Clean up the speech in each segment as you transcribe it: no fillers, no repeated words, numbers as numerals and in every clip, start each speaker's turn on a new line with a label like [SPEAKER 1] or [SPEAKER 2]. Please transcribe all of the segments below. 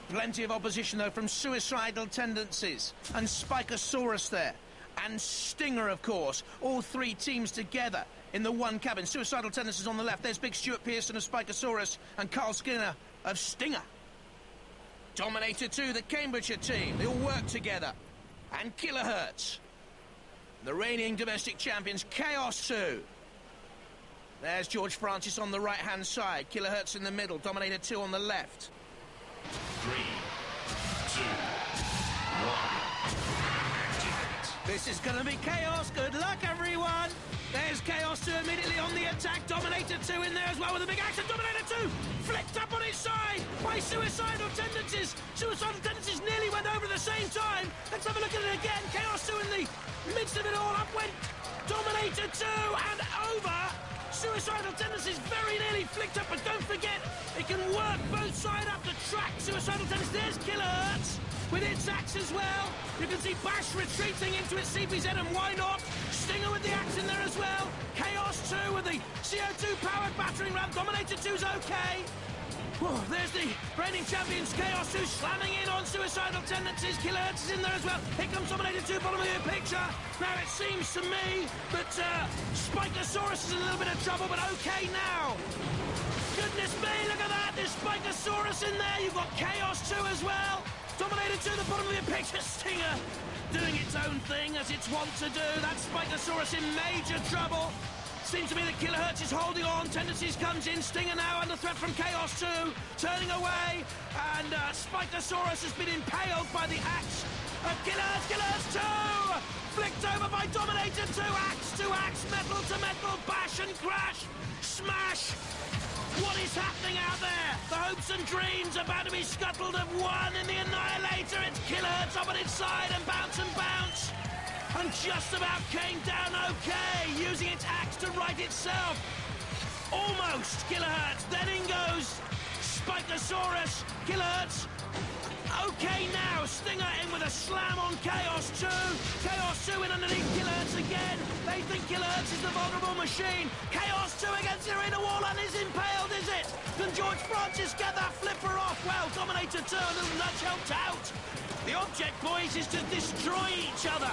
[SPEAKER 1] Plenty of opposition, though, from Suicidal Tendencies and Spikosaurus there. And Stinger, of course. All three teams together in the one cabin. Suicidal Tendencies on the left. There's big Stuart Pearson of Spikosaurus and Carl Skinner of Stinger. Dominator 2, the Cambridgeshire team. They all work together. And Kilohertz, the reigning domestic champions, Chaos 2. There's George Francis on the right-hand side. Kilohertz in the middle. Dominator 2 on the left.
[SPEAKER 2] 3, 2, 1.
[SPEAKER 1] This is going to be chaos. Good luck, everyone. There's Chaos 2 immediately on the attack. Dominator 2 in there as well with a big action. Dominator 2 flicked up on its side by Suicidal Tendencies. Suicidal Tendencies nearly went over at the same time. Let's have a look at it again. Chaos 2 in the midst of it all. Up went Dominator 2 and over. Suicidal Tendencies very nearly flicked up, but don't forget, it can work both sides up the track. Suicidal Tendencies, there's Kilohertz with its axe as well. You can see Bash retreating into its CPZ, and why not? Stinger with the axe in there as well. Chaos 2 with the CO2-powered battering ram. Dominator 2's okay. Whoa, there's the reigning champions, Chaos 2, slamming in on Suicidal Tendencies. Kilohertz is in there as well. Here comes Dominator 2, bottom of the picture. Now it seems to me that Spikosaurus is in a little bit of trouble, but okay now. Goodness me, look at that. There's Spikosaurus in there. You've got Chaos 2 as well. Dominator 2, the bottom of the picture. Stinger doing its own thing as it's wont to do. That's Spikosaurus in major trouble. Seems to me that Kilohertz is holding on. Tendencies comes in. Stinger now under threat from Chaos 2. Turning away. And Spikosaurus has been impaled by the axe of Kilohertz. Kilohertz 2! Flicked over by Dominator 2. Axe to axe. Metal to metal. Bash and crash. Smash. What is happening out there? The hopes and dreams about to be scuttled of one in the Annihilator. It's Kilohertz up on its side and bounce and bounce. And just about came down okay, using its axe to right itself. Almost Kilohertz. Then in goes Spikosaurus. Kilohertz. Okay now, Stinger in with a slam on Chaos 2. Chaos 2 in underneath Kilohertz again. They think Kilohertz is the vulnerable machine. Chaos 2 against the arena wall and is impaled, is it? Can George Francis get that flipper off? Well, Dominator 2, a little nudge helped out. The object, boys, is to destroy each other.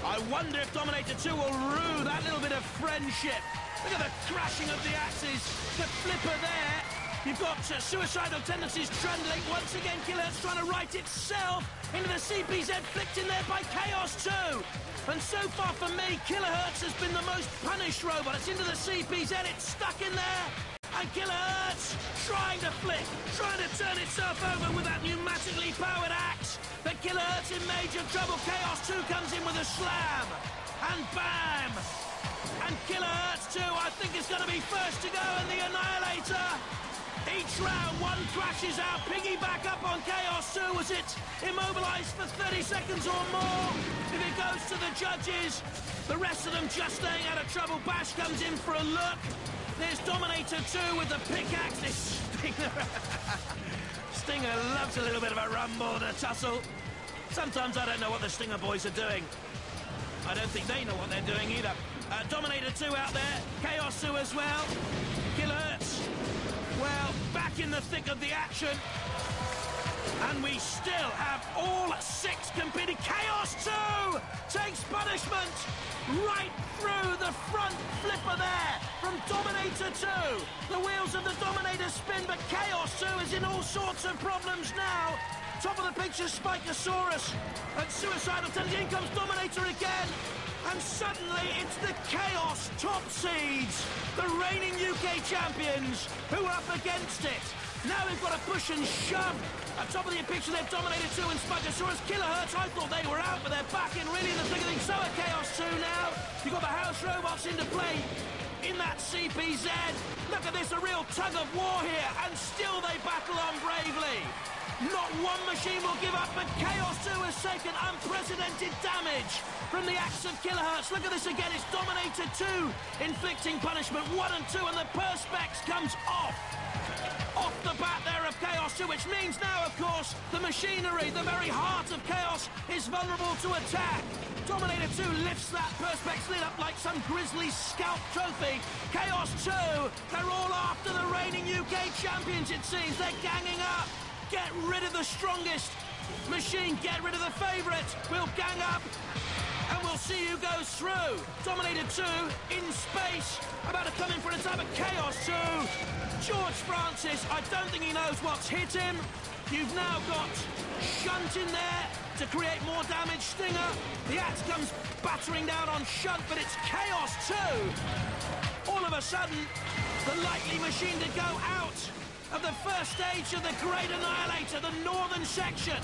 [SPEAKER 1] I wonder if Dominator 2 will rue that little bit of friendship. Look at the crashing of the axes. The flipper there. You've got Suicidal Tendencies trundling. Once again, Kilohertz trying to right itself into the CPZ, flicked in there by Chaos 2. And so far for me, Kilohertz has been the most punished robot. It's into the CPZ, it's stuck in there. And Kilohertz trying to flick, trying to turn itself over with that pneumatically powered axe. But Kilohertz in major trouble. Chaos 2 comes in with a slam. And bam! And Kilohertz 2, I think, is going to be first to go in the Annihilator. Each round, one crashes out, piggyback up on Chaos 2 as it's immobilised for 30 seconds or more. If it goes to the judges, the rest of them just staying out of trouble. Bash comes in for a look. There's Dominator 2 with the pickaxe. This Stinger loves a little bit of a rumble and a tussle. Sometimes I don't know what the Stinger boys are doing. I don't think they know what they're doing either. Dominator 2 out there. Chaos 2 as well. Kilohertz. Well, back in the thick of the action. And we still have all six competing. Chaos 2 takes punishment right through the front flipper there from Dominator 2. The wheels of the Dominator spin, but Chaos 2 is in all sorts of problems now. Top of the picture, Spikosaurus and Suicidal Tendencies. In comes Dominator again. And suddenly it's the Chaos top seeds, the reigning UK champions, who are up against it. Now we've got to push and shove. At top of the picture, they've Dominator 2 and Spikosaurus. Kilohertz, I thought they were out, but they're back in really in the thick of things. So are Chaos 2 now. You've got the house robots into play in that CPZ. Look at this, a real tug of war here, and still they battle on bravely. Not one machine will give up, but Chaos 2 has taken unprecedented damage from the axe of Kilohertz. Look at this again, it's Dominator 2 inflicting punishment. 1 and 2, and the Perspex comes off the bat there of Chaos 2, which means now, of course, the machinery, the very heart of Chaos, is vulnerable to attack. Dominator 2 lifts that Perspex lid up like some grisly scalp trophy. Chaos 2, they're all after the reigning UK champions, it seems. They're ganging up. Get rid of the strongest. Machine, get rid of the favourite. We'll gang up and we'll see who goes through. Dominator 2 in space, about to come in for an attack, but Chaos 2. George Francis, I don't think he knows what's hit him. You've now got Shunt in there to create more damage. Stinger, the axe comes battering down on Shunt, but it's Chaos 2. All of a sudden, the likely machine to go out of the first stage of the Great Annihilator, the northern section.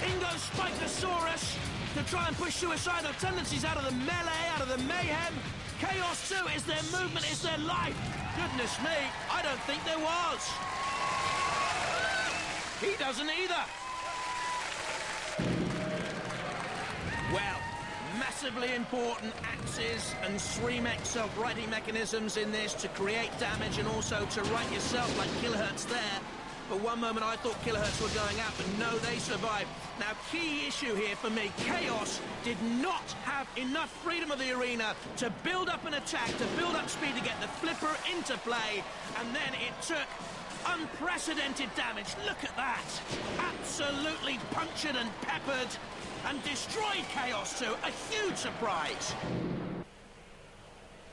[SPEAKER 1] In goes Spikosaurus to try and push suicidal tendencies out of the melee, out of the mayhem. Chaos 2 is their movement, is their life. Goodness me, I don't think there was. He doesn't either. Well, massively important axes and 3-mech self-righting mechanisms in this to create damage and also to right yourself like Kilohertz there. For one moment I thought Kilohertz were going out, but no, they survived. Now, key issue here for me, Chaos did not have enough freedom of the arena to build up an attack, to build up speed, to get the flipper into play, and then it took unprecedented damage. Look at that. Absolutely punctured and peppered and destroyed Chaos 2. A huge surprise.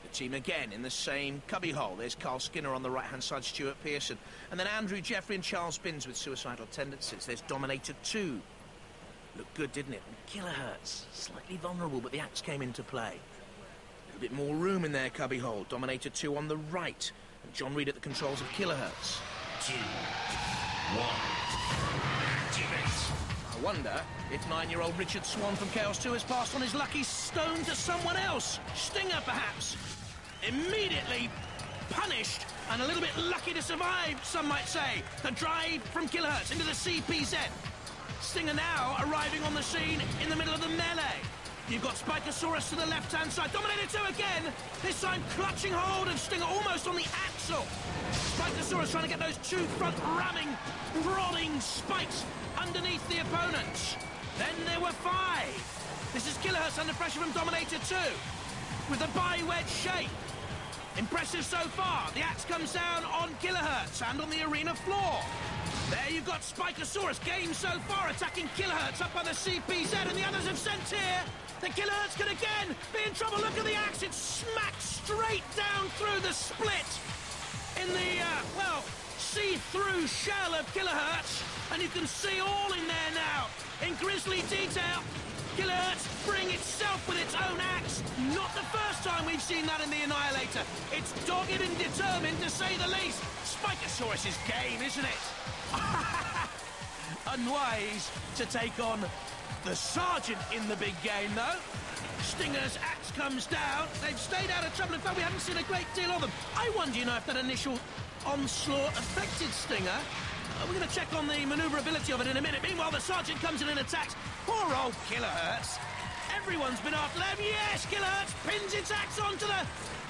[SPEAKER 1] The team again in the same cubbyhole. There's Carl Skinner on the right-hand side, Stuart Pearson. And then Andrew Jeffrey and Charles Binns with suicidal tendencies. There's Dominator 2. Looked good, didn't it? And Kilohertz, slightly vulnerable, but the axe came into play. A little bit more room in their cubbyhole. Dominator 2 on the right. And John Reed at the controls of Kilohertz.
[SPEAKER 2] 2, 1, activate.
[SPEAKER 1] I wonder if 9-year-old Richard Swan from Chaos 2 has passed on his lucky stone to someone else. Stinger, perhaps. Immediately punished and a little bit lucky to survive, some might say. The drive from Kilohertz into the CPZ. Stinger now arriving on the scene in the middle of the melee. You've got Spikosaurus to the left-hand side. Dominator 2 again, this time clutching hold of Stinger almost on the axle. Spikosaurus trying to get those two front ramming, prodding spikes underneath the opponents. Then there were 5. This is Kilohertz under pressure from Dominator 2 with the bi-wedge shape. Impressive so far. The axe comes down on Kilohertz and on the arena floor. There you've got Spikosaurus, game so far, attacking Kilohertz up by the CPZ, and the others have sent here. The Kilohertz can again be in trouble. Look at the axe, it smacks straight down through the split in the, well, see-through shell of Kilohertz, and you can see all in there now, in grisly detail. Kilohertz freeing itself with its own axe. Not the first time we've seen that in the Annihilator. It's dogged and determined, to say the least. Spikosaurus' game, isn't it? Unwise to take on the Sergeant in the big game, though. Stinger's axe comes down. They've stayed out of trouble. In fact, we haven't seen a great deal of them. I wonder, you know, if that initial onslaught affected Stinger. We're going to check on the manoeuvrability of it in a minute. Meanwhile, the Sergeant comes in and attacks. Poor old Kilohertz. Everyone's been after them. Yes, Kilohertz pins its axe onto the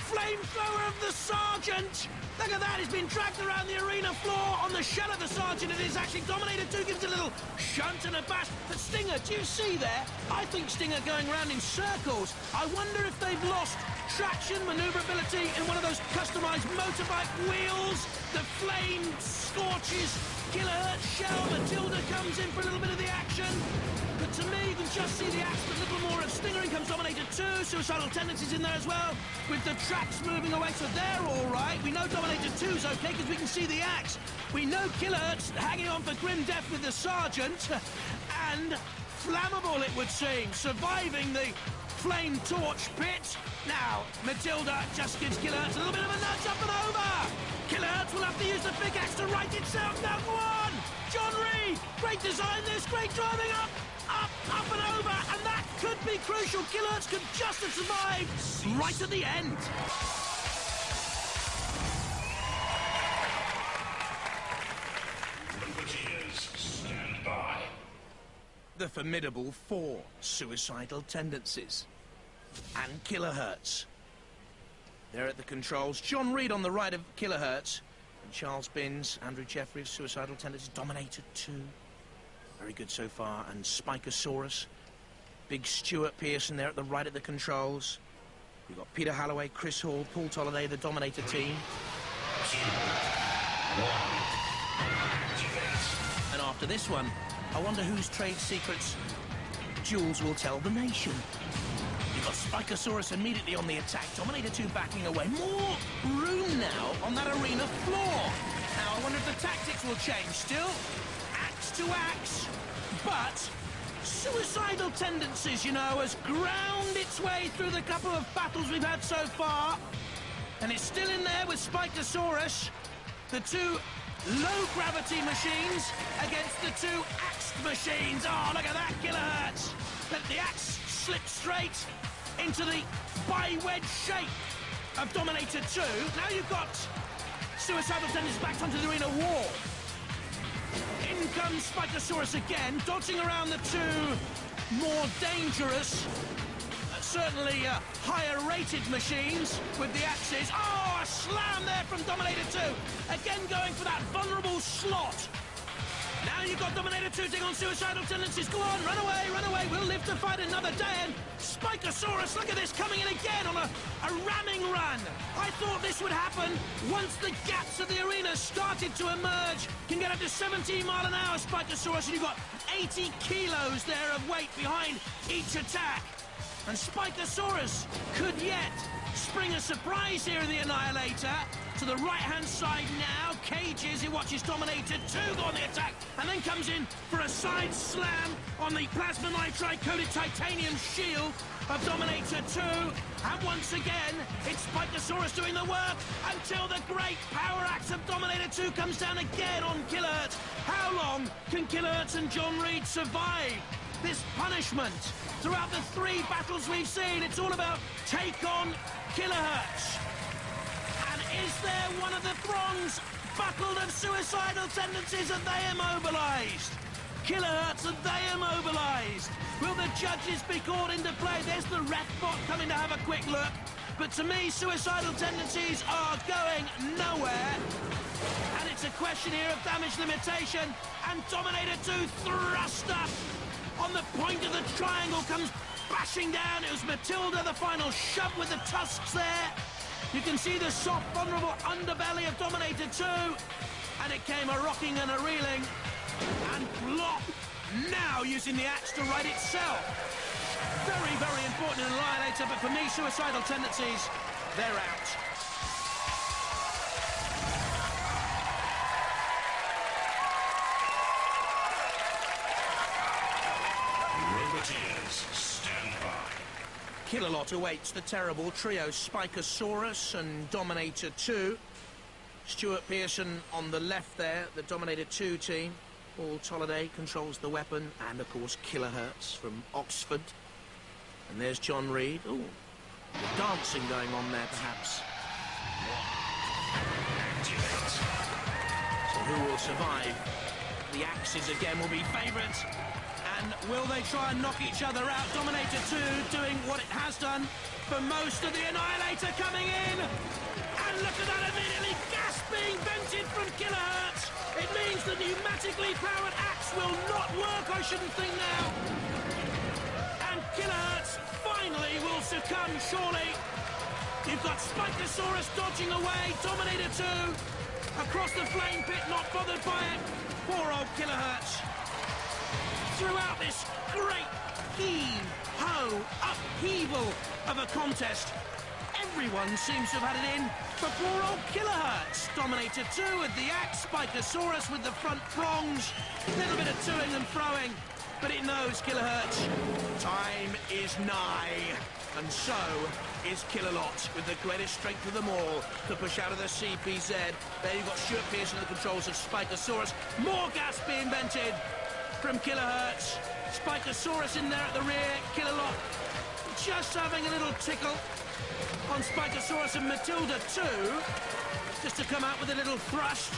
[SPEAKER 1] flamethrower of the Sergeant. Look at that, he's been dragged around the arena floor on the shell of the Sergeant. It is actually Dominator 2 gives a little shunt and a bash. But Stinger, do you see there? I think Stinger going around in circles. I wonder if they've lost traction, manoeuvrability in one of those customised motorbike wheels. The flame scorches Kilohertz shell. Matilda comes in for a little bit of the action. But to me, you can just see the axe, but a little more of Stinger. In comes Dominator 2, suicidal tendencies in there as well, with the tracks moving away, so they're all right. We know Dominator 2's okay, because we can see the axe. We know Kilohertz hanging on for grim death with the Sergeant, and flammable, it would seem, surviving the flame torch pit. Now, Matilda just gives Kilohertz a little bit of a nudge up and over. Kilohertz will have to use the big axe to right itself. Now, go on! John Reed, great design this, great driving up and over, and that could be crucial. Kilohertz could just have survived right at the end.
[SPEAKER 2] Privateers, stand by.
[SPEAKER 1] The formidable 4 suicidal tendencies and Kilohertz. They're at the controls. John Reed on the right of Kilohertz, and Charles Binns, Andrew Jeffrey of suicidal tendencies. Dominator 2. Very good so far. And Spikosaurus. Big Stuart Pearson there at the right of the controls. We've got Peter Halloway, Chris Hall, Paul Tolliday, the Dominator team.
[SPEAKER 2] 2, 1, activate.
[SPEAKER 1] And our after this one, I wonder whose trade secrets Jules will tell the nation. You've got Spikosaurus immediately on the attack. Dominator 2 backing away. More room now on that arena floor. Now, I wonder if the tactics will change. Still, axe to axe, but suicidal tendencies, you know, has ground its way through the couple of battles we've had so far. And it's still in there with Spikosaurus. The two low-gravity machines against the two axed machines. Oh, look at that, Kilohertz. Let the axe slip straight into the bi-wedge shape of Dominator 2. Now you've got suicidal tendencies backed onto the arena wall. In comes Spikosaurus again, dodging around the two more dangerous, certainly higher-rated machines with the axes. Oh, a slam there from Dominator 2. Again going for that vulnerable slot. Now you've got Dominator 2 taking on suicidal tendencies. Go on, run away. We'll live to fight another day. And Spikosaurus, look at this, coming in again on a ramming run. I thought this would happen once the gaps of the arena started to emerge. Can get up to 17 mile an hour, Spikosaurus, and you've got 80 kilos there of weight behind each attack. And Spikosaurus could yet spring a surprise here in the Annihilator. To the right-hand side now, Cages, who watches Dominator 2 go on the attack, and then comes in for a side slam on the plasma nitride-coated titanium shield of Dominator 2. And once again, it's Spikosaurus doing the work until the great power axe of Dominator 2 comes down again on Kilohertz. How long can Kilohertz and John Reed survive this punishment? Throughout the 3 battles we've seen, it's all about take on Kilohertz. And is there one of the throngs buckled of suicidal tendencies? Are they immobilized? Kilohertz, are they immobilized? Will the judges be called into play? There's the ref bot coming to have a quick look. But to me, suicidal tendencies are going nowhere. And it's a question here of damage limitation. And Dominator 2 thrust up on the point of the triangle, comes bashing down. It was Matilda, the final shove with the tusks there. You can see the soft, vulnerable underbelly of Dominator 2. And it came a rocking and a reeling. And Plop now using the axe to right itself. Very, very important in Annihilator, but for me, suicidal tendencies, they're out.
[SPEAKER 2] Stand by.
[SPEAKER 1] Killalot awaits the terrible trio Spikosaurus and Dominator 2. Stuart Pearson on the left there, the Dominator 2 team. Paul Tolliday controls the weapon, and of course Kilohertz from Oxford. And there's John Reed. Ooh, dancing going on there perhaps. So who will survive? The axes again will be favourites. And will they try and knock each other out? Dominator 2 doing what it has done for most of the Annihilator coming in. And look at that, immediately gas being vented from Kilohertz. It means the pneumatically powered axe will not work, I shouldn't think now. And Kilohertz finally will succumb, surely. You've got Spikosaurus dodging away, Dominator 2 across the flame pit, not bothered by it. Poor old Kilohertz. Throughout this great heave-ho upheaval of a contest, everyone seems to have had it in for poor old Kilohertz. Dominator 2 with the axe, Spikosaurus with the front prongs, a little bit of toing and throwing, but it knows Kilohertz. Time is nigh, and so is Killalot with the greatest strength of them all to push out of the CPZ. There you've got Stuart Pearson at the controls of Spikosaurus. More gas being vented from Kilohertz. Spikosaurus in there at the rear. Killalot just having a little tickle on Spikosaurus, and Matilda 2 just to come out with a little thrust.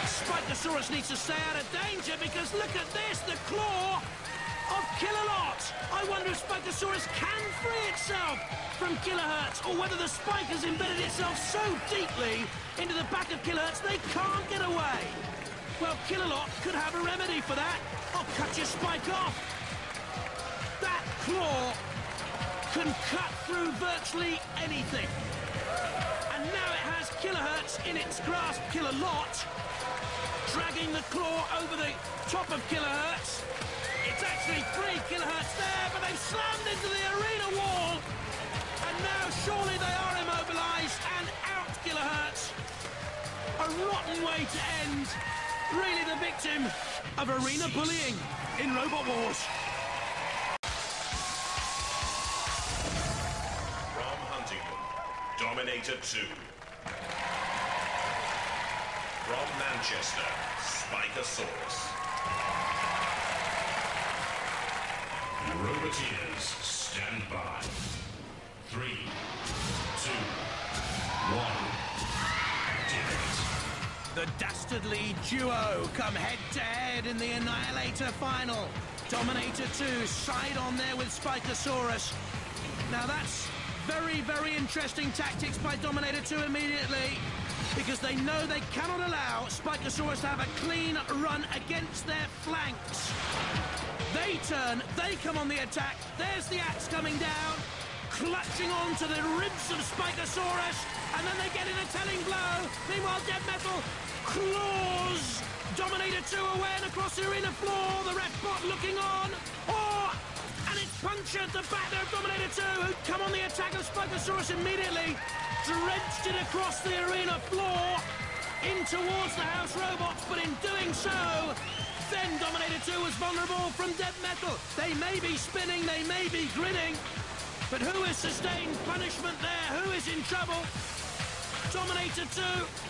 [SPEAKER 1] Spikosaurus needs to stay out of danger because look at this, the claw of Killalot. I wonder if Spikosaurus can free itself from Kilohertz, or whether the spike has embedded itself so deeply into the back of Kilohertz they can't get away. Well, Killalot could have a remedy for that. I'll cut your spike off. That claw can cut through virtually anything. And now it has Kilohertz in its grasp. Killalot dragging the claw over the top of Kilohertz. It's actually 3 Kilohertz there, but they've slammed into the arena wall. And now surely they are immobilized and out Kilohertz. A rotten way to end. Really the victim of arena bullying in Robot Wars.
[SPEAKER 2] From Huntington, Dominator 2. From Manchester, Spikosaurus. Roboteers, stand by. 3, 2, 1. Activate.
[SPEAKER 1] The dastardly duo come head-to-head in the Annihilator final. Dominator 2 side on there with Spikosaurus. Now that's very, very interesting tactics by Dominator 2 immediately, because they know they cannot allow Spikosaurus to have a clean run against their flanks. They turn, they come on the attack. There's the axe coming down, clutching onto the ribs of Spikosaurus, and then they get in a telling blow. Meanwhile, Dead Metal claws Dominator 2 away and across the arena floor. The ref bot looking on. And it's punctured the back there of Dominator 2, who come on the attack of Spikosaurus immediately, drenched it across the arena floor in towards the House Robots, but in doing so, then Dominator 2 was vulnerable from Dead Metal. They may be spinning, they may be grinning, but who has sustained punishment there? Who is in trouble? Dominator 2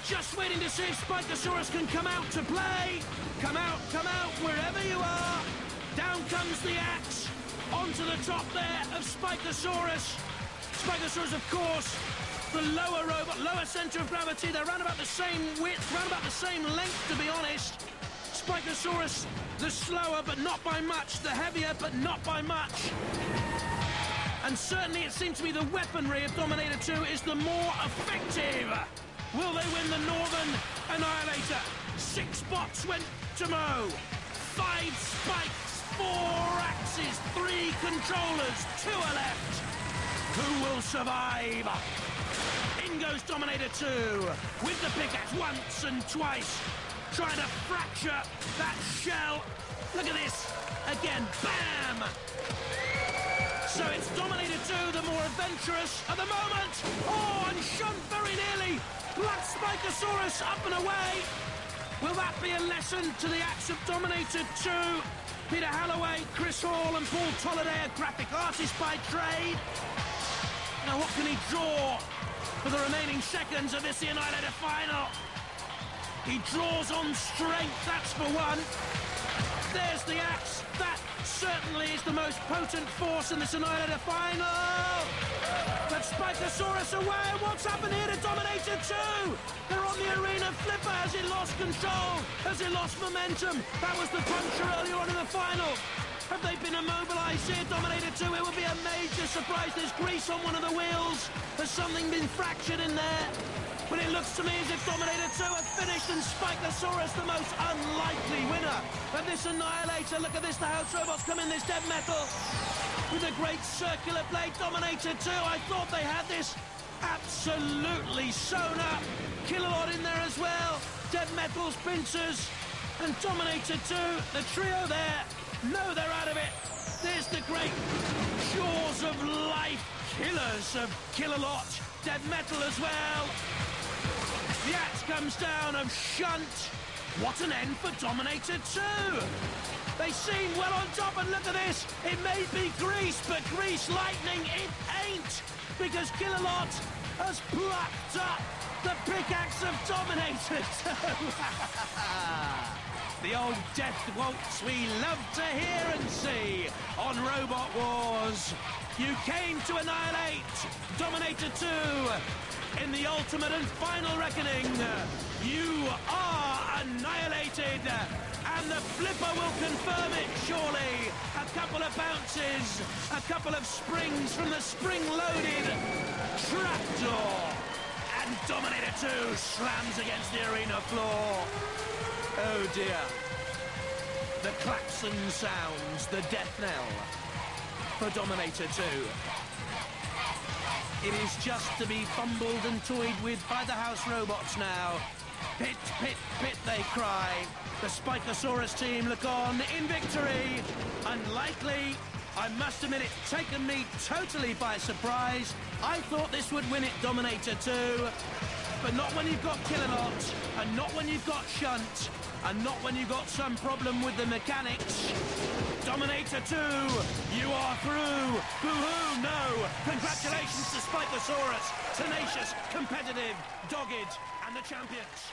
[SPEAKER 1] just waiting to see if Spikosaurus can come out to play. Come out, wherever you are. Down comes the axe onto the top there of Spikosaurus. Spikosaurus, of course, the lower robot, lower centre of gravity. They're around about the same width, around about the same length, to be honest. Spikosaurus, the slower, but not by much. The heavier, but not by much. And certainly it seems to me the weaponry of Dominator 2 is the more effective. Will they win the Northern Annihilator? 6 bots went to Mo. 5 spikes, 4 axes, 3 controllers, 2 are left. Who will survive? In goes Dominator 2 with the pickaxe once and twice, trying to fracture that shell. Look at this. Again, bam! So it's Dominator 2, the more adventurous at the moment. And shunt very nearly. Black Spikosaurus up and away. Will that be a lesson to the axe of Dominator 2? Peter Halloway, Chris Hall and Paul Tolliday, a graphic artist by trade. Now what can he draw for the remaining seconds of this Annihilator final? He draws on strength, that's for one. There's the axe. That certainly is the most potent force in this Annihilator final. But Spikosaurus away. What's happened here to Dominator 2? They're on the arena flipper. Has he lost control? Has he lost momentum? That was the puncture earlier on in the final. Have they been immobilized here, Dominator 2? It would be a major surprise. There's grease on one of the wheels. Has something been fractured in there? But it looks to me as if Dominator 2 have finished and Spikosaurus the most unlikely winner of this Annihilator. Look at this, the House Robots come in, this Dead Metal with a great circular blade. Dominator 2, I thought they had this absolutely sewn up. Kilolot in there as well. Dead Metal's pincers and Dominator 2, the trio there. No, they're out of it. There's the great jaws of life killers of Kilolot. Dead Metal as well. The axe comes down of Shunt. What an end for Dominator 2. They seem well on top, and look at this. It may be grease, but grease lightning it ain't, because Kilolot has plucked up the pickaxe of Dominator 2. The old death waltz we love to hear and see on Robot Wars. You came to annihilate Dominator 2 in the ultimate and final reckoning. You are annihilated, and the flipper will confirm it, surely. A couple of bounces, a couple of springs from the spring-loaded trapdoor, and Dominator 2 slams against the arena floor. Oh dear. The klaxon sounds, the death knell for Dominator 2. It is just to be fumbled and toyed with by the House Robots now. Pit, pit, pit, they cry. The Spikosaurus team look on in victory. Unlikely. I must admit, it's taken me totally by surprise. I thought this would win it Dominator 2, but not when you've got Killalot, and not when you've got Shunt, and not when you've got some problem with the mechanics. Dominator 2, you are through. Boo-hoo, no. Congratulations to Spikosaurus. Tenacious, competitive, dogged, and the champions.